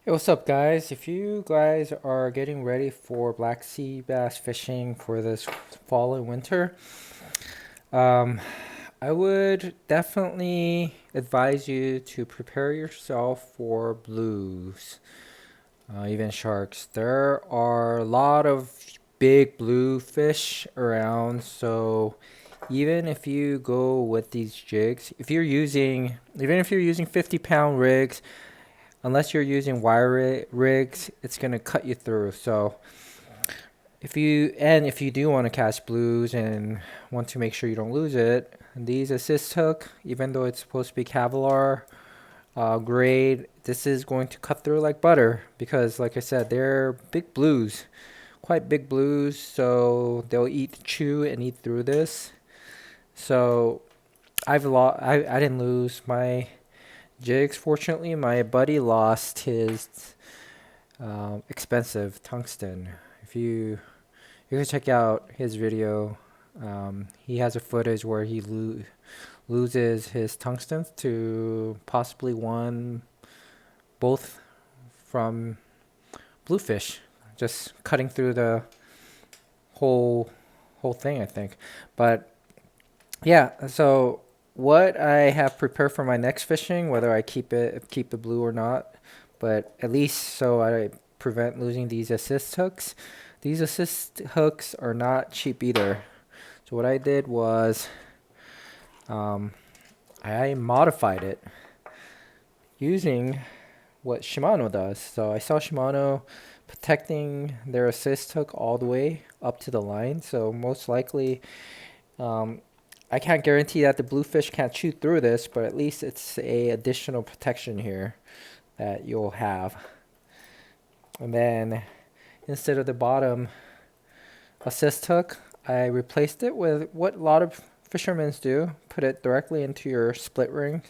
Hey, what's up, guys? If you guys are getting ready for black sea bass fishing for this fall and winter, um, I would definitely advise you to prepare yourself for blues, even sharks. There are a lot of big blue fish around, so even if you go with these jigs, even if you're using 50-pound rigs, unless you're using rigs, it's gonna cut you through. So if you do want to catch blues and want to make sure you don't lose it, these assist hook, even though it's supposed to be Kevlar grade, this is going to cut through like butter because, like I said, they're big blues, quite big blues. So they'll chew and eat through this. So I didn't lose my jigs. Fortunately, my buddy lost his expensive tungsten. If you can check out his video, he has a footage where he loses his tungstens to possibly one, both from bluefish, just cutting through the whole whole thing, I think. But yeah, so what I have prepared for my next fishing, whether I keep the blue or not, but at least so I prevent losing these assist hooks. These assist hooks are not cheap either. So what I did was um, I modified it using what Shimano does. So I saw Shimano protecting their assist hook all the way up to the line. So most likely, um, I can't guarantee that the bluefish can't chew through this, but at least it's a additional protection here that you'll have. And then instead of the bottom assist hook, I replaced it with what a lot of fishermen do. Put it directly into your split ring,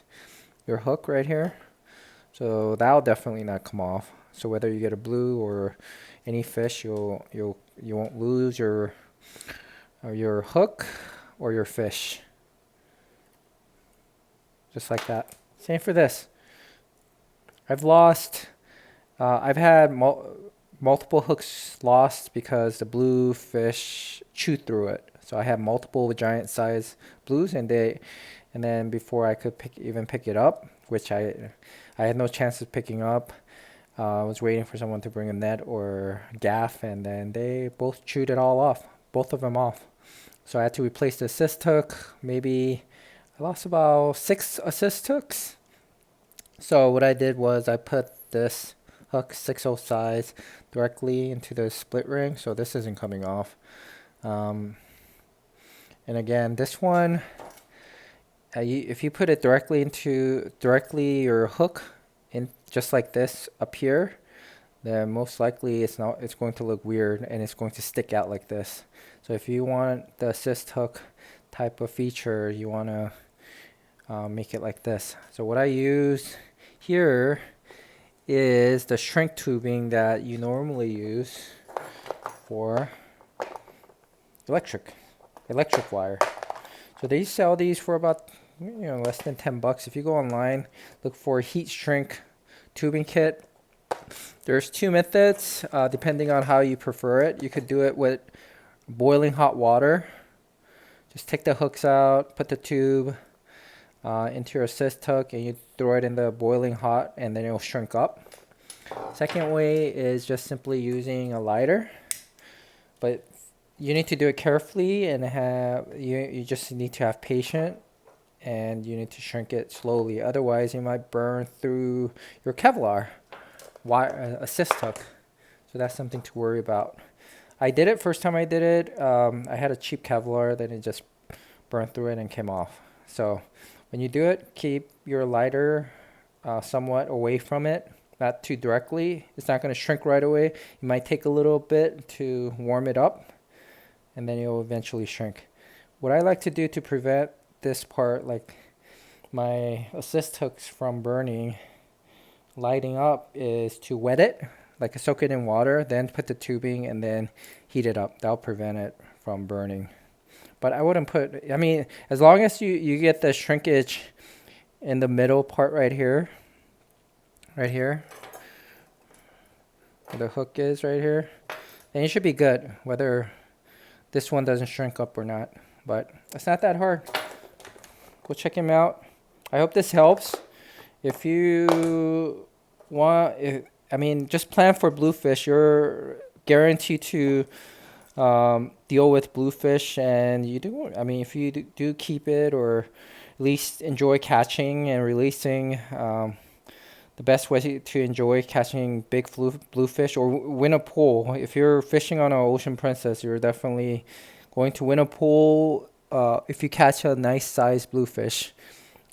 your hook right here. So that'll definitely not come off. So whether you get a blue or any fish, you won't lose your hook or your fish. Just like that. Same for this. I've lost. I've had multiple hooks lost because the blue fish chewed through it. So I had multiple giant size blues, and then before I could even pick it up, which I had no chance of picking up. I was waiting for someone to bring a net or gaff, and then they both chewed it all off, both of them off. So I had to replace the assist hook. Maybe I lost about 6 assist hooks. So what I did was I put this hook 6/0 size directly into the split ring, so this isn't coming off. Um, and again, this one, if you put it directly your hook in just like this up here, then most likely it's going to look weird and it's going to stick out like this. So if you want the assist hook type of feature, you want to make it like this. So what I use here is the shrink tubing that you normally use for electric wire. So they sell these for about less than $10. If you go online, look for heat shrink tubing kit. There's 2 methods depending on how you prefer it. You could do it with boiling hot water. Just take the hooks out, put the tube into your assist hook, and you throw it in the boiling hot, and then it'll shrink up. Second way is just simply using a lighter, but you need to do it carefully and you just need to have patience, and you need to shrink it slowly. Otherwise, you might burn through your Kevlar wire assist hook. So that's something to worry about. I did it first time I did it. I had a cheap Kevlar, then it just burned through it and came off. So when you do it, keep your lighter somewhat away from it, not too directly. It's not going to shrink right away. It might take a little bit to warm it up, and then it'll eventually shrink. What I like to do to prevent this part, like my assist hooks from lighting up, is to wet it, like soak it in water, then put the tubing and then heat it up. That'll prevent it from burning. But I wouldn't as long as you get the shrinkage in the middle part right here, where the hook is right here, then you should be good, whether this one doesn't shrink up or not. But it's not that hard. Go check him out. I hope this helps. If you want, I mean, just plan for bluefish. You're guaranteed to deal with bluefish, and you do. I mean, if you do keep it, or at least enjoy catching and releasing, the best way to enjoy catching big bluefish or win a pool. If you're fishing on an Ocean Princess, you're definitely going to win a pool if you catch a nice sized bluefish.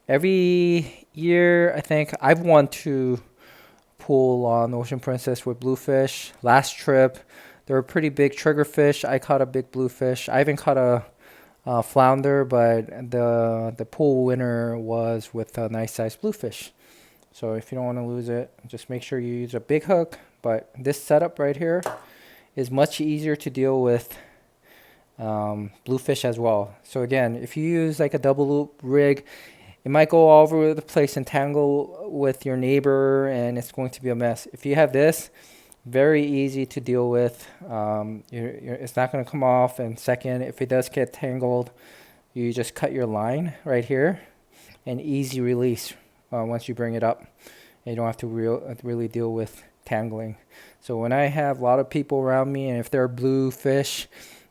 Every year, I think I've won 2 pool on Ocean Princess with bluefish. Last trip, they were pretty big triggerfish. I caught a big bluefish. I even caught a flounder, but the pool winner was with a nice sized bluefish. So if you don't want to lose it, just make sure you use a big hook. But this setup right here is much easier to deal with bluefish as well. So again, if you use like a double loop rig, it might go all over the place and tangle with your neighbor, and it's going to be a mess. If you have this, very easy to deal with. It's not going to come off. And second, if it does get tangled, you just cut your line right here, and easy release once you bring it up. And you don't have to really deal with tangling. So when I have a lot of people around me, and if they're bluefish,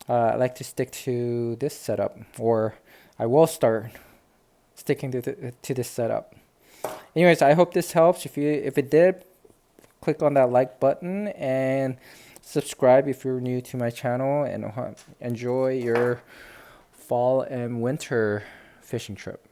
I like to stick to this setup, or I will start sticking to this setup. Anyways, I hope this helps. If it did, click on that like button and subscribe if you're new to my channel, and enjoy your fall and winter fishing trip.